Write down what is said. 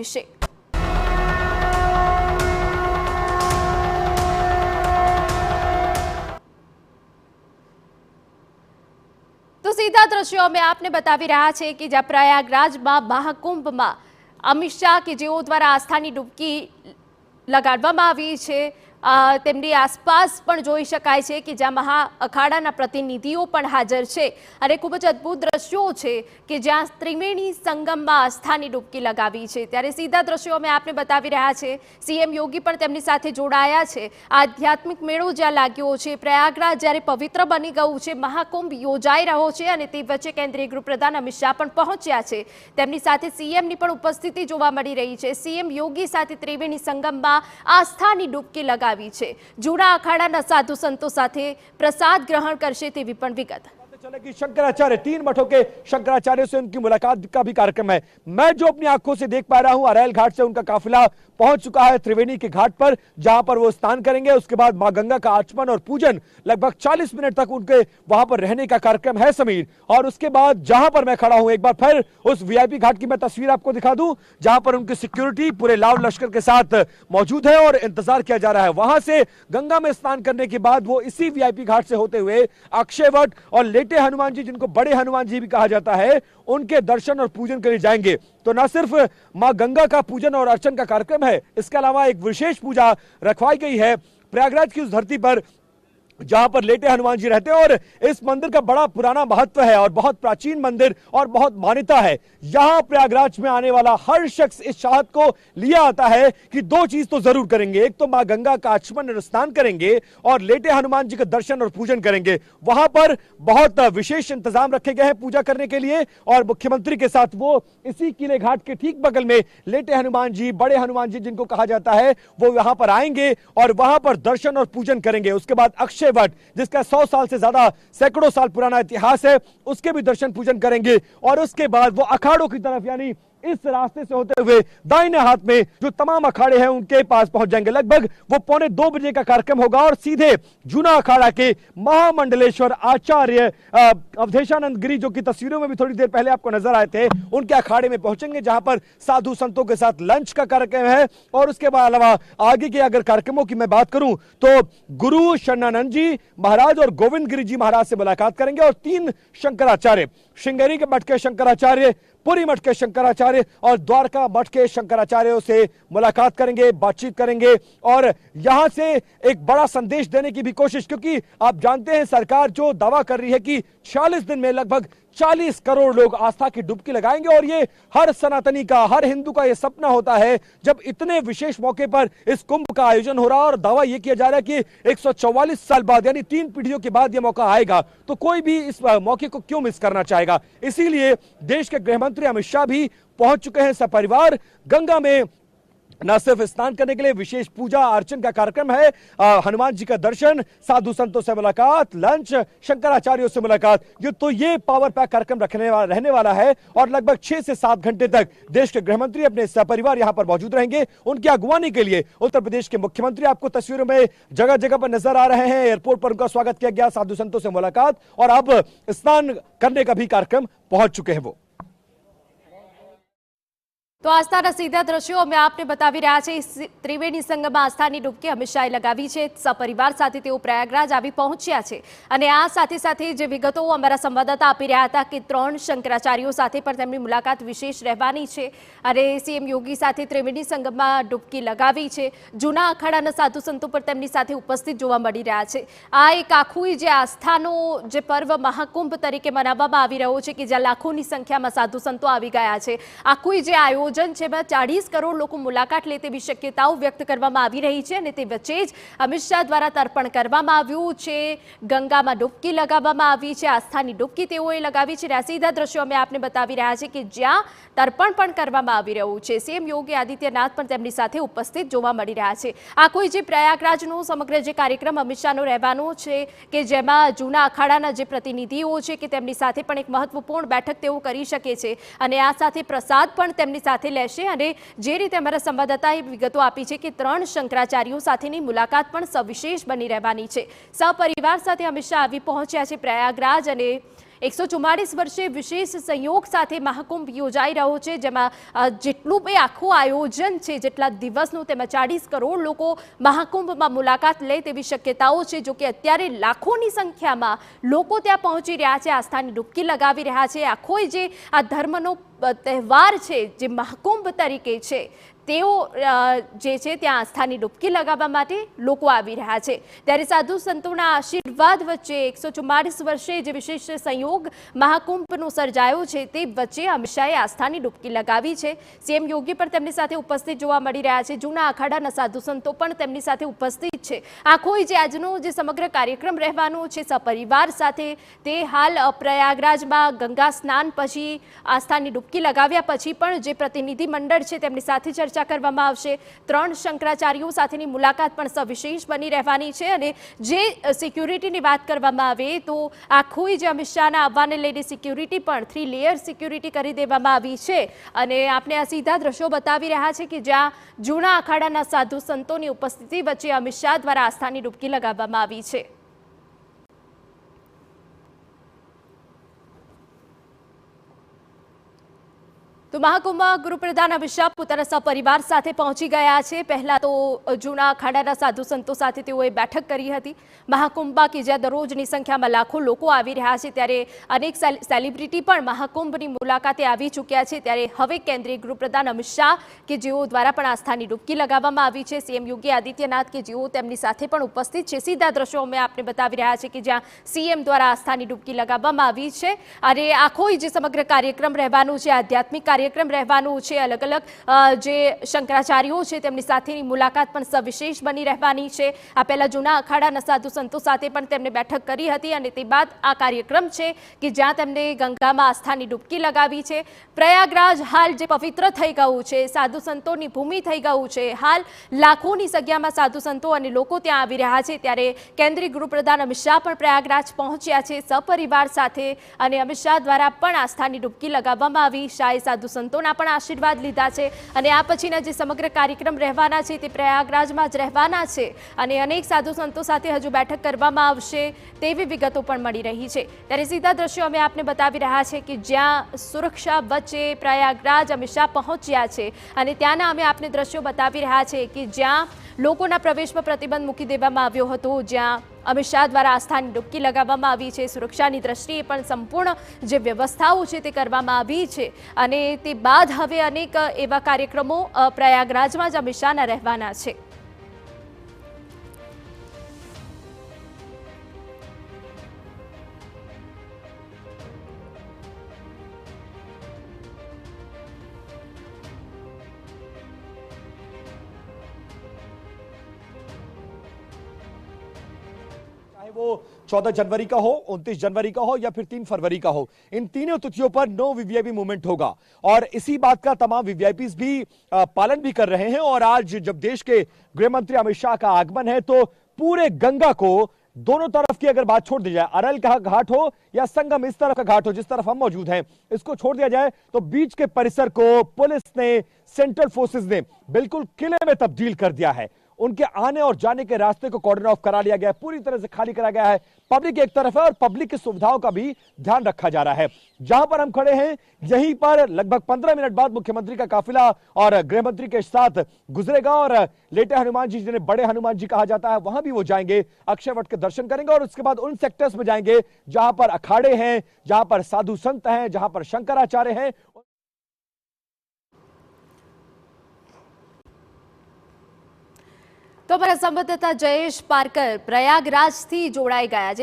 વિશે તો સીધા દ્રશ્યો અમે આપને બતાવી રહ્યા છે કે જ્યાં પ્રયાગરાજમાં મહાકુંભમાં અમિત શાહ કે જેઓ દ્વારા આસ્થાની ડૂબકી લગાડવામાં આવી છે તેમની આસપાસ પણ જોઈ શકાય છે કે જ્યાં મહા અખાડાના પ્રતિનિધિઓ પણ હાજર છે અને ખૂબ જ અદ્ભુત દ્રશ્યો છે કે જ્યાં ત્રિવેણી સંગમમાં આસ્થાની ડૂબકી લગાવી છે ત્યારે સીધા દ્રશ્યો અમે આપને બતાવી રહ્યા છે સીએમ યોગી પણ તેમની સાથે જોડાયા છે આધ્યાત્મિક મેળો જ્યાં લાગ્યો છે પ્રયાગરાજ જ્યારે પવિત્ર બની ગયું છે મહાકુંભ યોજાઈ રહ્યો છે અને તે વચ્ચે કેન્દ્રીય ગૃહપ્રધાન અમિત શાહ પણ પહોંચ્યા છે તેમની સાથે સીએમની પણ ઉપસ્થિતિ જોવા મળી રહી છે સીએમ યોગી સાથે ત્રિવેણી સંગમમાં આસ્થાની ડૂબકી લગાવી છે જૂના અखाड़ा साधु संतों साथे प्रसाद ग्रहण करशे तेवी पण विगत चलेगी। शंकराचार्य 3 मठों के शंकराचार्य से उनकी मुलाकात का भी कार्यक्रम है। मैं जो अपनी आंखों से देख पा रहा हूं अरैल घाट से उनका काफिला पहुंच चुका है त्रिवेणी के घाट पर, जहां पर वो स्नान करेंगे। उसके बाद मां गंगा का आचमन और पूजन लगभग 40 मिनट तक उनके वहां पर रहने का कार्यक्रम है समीर। और उसके बाद जहां पर मैं खड़ा हूं एक बार फिर उस वीआईपी घाट की मैं तस्वीर आपको दिखा दूं, जहां पर उनकी सिक्योरिटी पूरे लाव लश्कर के साथ मौजूद है और इंतजार किया जा रहा है। वहां से गंगा में स्नान करने के बाद वो इसी वीआईपी घाट से होते हुए अक्षयवट और लेटे हनुमान जी, जिनको बड़े हनुमान जी भी कहा जाता है, उनके दर्शन और पूजन के लिए जाएंगे। तो न सिर्फ मां गंगा का पूजन और अर्चन का कार्यक्रम है, इसके अलावा एक विशेष पूजा रखवाई गई है प्रयागराज की उस धरती पर जहां पर लेटे हनुमान जी रहते हैं। और इस मंदिर का बड़ा पुराना महत्व है और बहुत प्राचीन मंदिर और बहुत मान्यता है। यहां प्रयागराज में आने वाला हर शख्स इस चाहत को लिया आता है कि 2 चीज तो जरूर करेंगे, एक तो मां गंगा का आचमन और स्नान करेंगे और लेटे हनुमान जी का दर्शन और पूजन करेंगे। वहां पर बहुत विशेष इंतजाम रखे गए हैं पूजा करने के लिए और मुख्यमंत्री के साथ वो इसी किले घाट के ठीक बगल में लेटे हनुमान जी, बड़े हनुमान जी जिनको कहा जाता है, वो वहां पर आएंगे और वहां पर दर्शन और पूजन करेंगे। उसके बाद अक्षय वट, जिसका 100 साल से ज्यादा सैकड़ों साल पुराना इतिहास है, उसके भी दर्शन पूजन करेंगे। और उसके बाद वो अखाड़ों की तरफ यानी इस रास्ते से होते हुए दाहिने हाथ में जो तमाम अखाड़े हैं उनके पास पहुंच जाएंगे। लगभग वो 1:45 बजे का कार्यक्रम होगा और सीधे जूना अखाड़ा के महामंडलेश्वर आचार्य अवधेशानंद गिरी, जो कि तस्वीरों में भी थोड़ी देर पहले आपको नजर आए थे, उनके अखाड़े में पहुंचेंगे, जहां पर साधु संतों के साथ लंच का कार्यक्रम है। और उसके अलावा आगे के अगर कार्यक्रमों की मैं बात करूं तो गुरु शरणानंद जी महाराज और गोविंद गिरी जी महाराज से मुलाकात करेंगे और 3 शंकराचार्य, श्रृंगेरी के मठ के शंकराचार्य, पुरी मठ के शंकराचार्य और द्वारका मठ के शंकराचार्यों से मुलाकात करेंगे, बातचीत करेंगे और यहां से एक बड़ा संदेश देने की भी कोशिश, क्योंकि आप जानते हैं सरकार जो दावा कर रही है कि 40 दिन में लगभग 40 करोड़ लोग आस्था की डुबकी लगाएंगे। और ये हर सनातनी का, हर हिंदू का ये सपना होता है जब इतने विशेष मौके पर इस कुंभ का आयोजन हो रहा है और दावा ये किया जा रहा है कि 144 साल बाद यानी 3 पीढ़ियों के बाद ये मौका आएगा, तो कोई भी इस मौके को क्यों मिस करना चाहेगा। इसीलिए देश के गृह मंत्री अमित शाह भी पहुंच चुके हैं सपरिवार गंगा में, न सिर्फ स्नान करने के लिए विशेष पूजा अर्चन का कार्यक्रम है, हनुमान जी का दर्शन, साधु संतों से मुलाकात, लंच, शंकराचार्यों से मुलाकात, ये पावर पैक कार्यक्रम रहने वाला है। और लगभग 6 से 7 घंटे तक देश के गृह मंत्री अपने सपरिवार यहां पर मौजूद रहेंगे। उनकी अगुवानी के लिए उत्तर प्रदेश के मुख्यमंत्री आपको तस्वीरों में जगह जगह पर नजर आ रहे हैं। एयरपोर्ट पर उनका स्वागत किया गया, साधु संतों से मुलाकात और अब स्नान करने का भी कार्यक्रम पहुंच चुके हैं वो। तो आस्थाना सीधा दृश्यों में आपने बतावी रहा है त्रिवेणी संगम आस्थानी डूबकी अमित शाहे लगावी है। सपरिवार साथे तेओ प्रयागराज आवी पहोंच्या छे अने आ साथे साथे जे विगतो अमारा संवाददाता आपी रह्या हता कि 3 शंकराचार्यों साथे पण तेमनी मुलाकात विशेष रहेवानी छे अने सीएम योगी साथे त्रिवेणी संगममां डूबकी लगावी छे। जूना अखाड़ाना साधु संतो पर तेमनी साथे उपस्थित जोवा मळी रह्या छे। आ एक आखुं जे आस्थानो जे पर्व महाकुंभ तरीके मनाववामां आवी रह्यो छे कि ज्यां लाखोनी संख्यामां साधु संतो आवी गया छे। आखुं जे आयोजन 40 करोड़ लोग मुलाकात ले तेवी शक्यताओं व्यक्त करवामां आवी रही है अने ते वच्चे ज अमित शाह द्वारा तर्पण करवामां आव्युं छे। गंगामां डूबकी लगाववामां आवी छे, आस्थानी डूबकी तेओए लगावी छे। सीधा दृश्यो अमे आपने बतावी रह्या छे कि ज्यां तर्पण पण करवामां आवी रह्युं छे। सीएम योगी आदित्यनाथ पण तेमनी साथे उपस्थित जोवा मळी रह्या छे। आ कोई जे प्रयागराजनो समग्र जे कार्यक्रम अमित शाहनो रहेવાનો छे के जेमां जूना अखाड़ाना जे प्रतिनिधिओ छे कि तेमनी साथे पण एक महत्वपूर्ण बैठक तेओ करी शके छे अने आ साथे प्रसाद पण तेमनी साथे लेशे अने जे रीते अमारा संवाददाताए विगतो आपी छे कि 3 शंकराचार्यों साथेनी मुलाकात पण सविशेष बनी रहेवानी छे। सपरिवार साथे अमित शाह आवी पहोंच्या छे प्रयागराज अने 144 વર્ષે વિશેષ સંયોગ સાથે મહાકુંભ યોજાઈ રહ્યો છે, જેમાં જેટલું બી આખું આયોજન છે, જેટલા દિવસનું, તેમાં 40 કરોડ લોકો મહાકુંભમાં મુલાકાત લે તેવી શક્યતાઓ છે. જો કે અત્યારે લાખોની સંખ્યામાં લોકો ત્યાં પહોંચી રહ્યા છે, આસ્થાની ડૂબકી લગાવી રહ્યા છે. આખો જે આ ધર્મનો તહેવાર છે, જે મહાકુંભ તરીકે છે, તેઓ જે છે ત્યાં આસ્થાની ડૂબકી લગાવવા માટે લોકો આવી રહ્યા છે. ત્યારે સાધુ સંતોના આશીર્વાદ વચ્ચે 144 વર્ષે જે વિશેષ સંયોગ મહાકુંભનો સર્જાયો છે, તે વચ્ચે અમિત શાહે આસ્થાની ડૂબકી લગાવી છે. સીએમ યોગી પણ તેમની સાથે ઉપસ્થિત જોવા મળી રહ્યા છે. જૂના અખાડાના સાધુ સંતો પણ તેમની સાથે ઉપસ્થિત છે. આખો જે આજનો જે સમગ્ર કાર્યક્રમ રહેવાનો છે સપરિવાર સાથે, તે હાલ પ્રયાગરાજમાં ગંગા સ્નાન પછી આસ્થાની ડૂબકી લગાવ્યા પછી પણ જે પ્રતિનિધિ મંડળ છે તેમની સાથે ચર્ચા કરવામાં આવશે. 3 શંકરાચાર્યો સાથેની મુલાકાત પણ સવિશેષ બની રહેવાની છે. અને જે સિક્યુરિટીની વાત કરવામાં આવે તો આખું જે અમિત શાહના આવવાને લઈને સિક્યુરિટી પણ 3 લેયર સિક્યુરિટી કરી દેવામાં આવી છે. અને આપણે આ સીધા દ્રશ્યો બતાવી રહ્યા છે કે જ્યાં જૂના અખાડાના સાધુ સંતોની ઉપસ્થિતિ વચ્ચે અમિત શાહ દ્વારા આસ્થાની ડૂબકી લગાવવામાં આવી છે. તો મહાકુંભમાં ગૃહપ્રધાન અમિત શાહ પોતાના સપરિવાર સાથે પહોંચી ગયા છે. પહેલા તો જૂના અખાડાના સાધુ સંતો સાથે તેઓએ બેઠક કરી હતી. મહાકુંભમાં કે જ્યાં દરરોજની સંખ્યામાં લાખો લોકો આવી રહ્યા છે, ત્યારે અનેક સેલિબ્રિટી પણ મહાકુંભની મુલાકાતે આવી ચૂક્યા છે. ત્યારે હવે કેન્દ્રીય ગૃહપ્રધાન અમિત શાહ કે જેઓ દ્વારા પણ આસ્થાની ડૂબકી લગાવવામાં આવી છે, સીએમ યોગી આદિત્યનાથ કે જેઓ તેમની સાથે પણ ઉપસ્થિત છે. સીધા દ્રશ્યો અમે આપને બતાવી રહ્યા છે કે જ્યાં સીએમ દ્વારા આસ્થાની ડૂબકી લગાવવામાં આવી છે. અને આખો જે સમગ્ર કાર્યક્રમ રહેવાનું છે, આધ્યાત્મિક કાર્યક્રમ રહેવાનું છે. અલગ અલગ જે શંકરાચાર્યો છે તેમની સાથેની મુલાકાત પણ સવિશેષ બની રહેવાની છે. આ પહેલા જૂના અખાડાના સાધુ સંતો સાથે પણ તેમણે બેઠક કરી હતી અને તે બાદ આ કાર્યક્રમ છે કે જ્યાં તેમને ગંગામાં આસ્થાની ડૂબકી લગાવી છે. પ્રયાગરાજ હાલ જે પવિત્ર થઈ ગયું છે, સાધુ સંતોની ભૂમિ થઈ ગયું છે. હાલ લાખોની સંખ્યામાં સાધુ સંતો અને લોકો ત્યાં આવી રહ્યા છે. ત્યારે કેન્દ્રીય ગૃહપ્રધાન અમિત શાહ પણ પ્રયાગરાજ પહોંચ્યા છે સપરિવાર સાથે. અને અમિત શાહ દ્વારા પણ આસ્થાની ડૂબકી લગાવવામાં આવી. શાહે સાધુ સંતોના પણ આશીર્વાદ લીધા છે. અને આ પછીના જે સમગ્ર કાર્યક્રમ રહેવાના છે તે પ્રયાગરાજમાં જ રહેવાના છે. અને અનેક સાધુ સંતો સાથે હજુ બેઠક કરવામાં આવશે તેવી વિગતો પણ મળી રહી છે. ત્યારે સીધા દ્રશ્યો અમે આપને બતાવી રહ્યા છે કે જ્યાં સુરક્ષા વચ્ચે પ્રયાગરાજ અમિત શાહ પહોંચ્યા છે. અને ત્યાંના અમે આપને દ્રશ્યો બતાવી રહ્યા છે કે જ્યાં લોકોના પ્રવેશ પર પ્રતિબંધ મૂકી દેવામાં આવ્યો હતો, જ્યાં અમિત શાહ દ્વારા આસ્થાની ડૂબકી લગાવવામાં આવી છે. સુરક્ષાની દ્રષ્ટિએ પણ સંપૂર્ણ જે વ્યવસ્થાઓ છે તે કરવામાં આવી છે. અને તે બાદ હવે અનેક એવા કાર્યક્રમો પ્રયાગરાજમાં જ અમિત શાહના રહેવાના છે. वो 14 जनवरी का हो, 29 जनवरी का हो या फिर 3 फरवरी का हो, इन तीनों तिथियों पर नो वीवीआईपी मूवमेंट होगा. और इसी बात का तमाम वीवीआईपीज भी पालन भी कर रहे हैं. और आज जब देश के गृह मंत्री अमित शाह का आगमन है तो पूरे गंगा को दोनों तरफ की अगर बात छोड़ दी जाए, अरल का घाट हो या संगम इस तरफ का घाट हो जिस तरफ हम मौजूद हैं, इसको छोड़ दिया जाए तो बीच के परिसर को पुलिस ने, सेंट्रल फोर्सेस ने बिल्कुल किले में तब्दील कर दिया है. उनके आने और जाने के रास्ते को कॉर्डन ऑफ करा लिया गया है, पूरी तरह से खाली करा गया है. पब्लिक एक तरफ है और पब्लिक की सुविधाओं का भी ध्यान रखा जा रहा है. जहां पर हम खड़े हैं यहीं पर लगभग 15 मिनट बाद मुख्यमंत्री का काफिला और गृह मंत्री के साथ गुजरेगा. और लेटे हनुमान जी, जिन्हें बड़े हनुमान जी कहा जाता है, वहां भी वो जाएंगे, अक्षय वट के दर्शन करेंगे. और उसके बाद उन सेक्टर्स में जाएंगे जहां पर अखाड़े हैं, जहां पर साधु संत हैं, जहां पर शंकराचार्य हैं. તો અમારા સંવાદદાતા જયેશ પારકર પ્રયાગરાજથી જોડાઈ ગયા છે.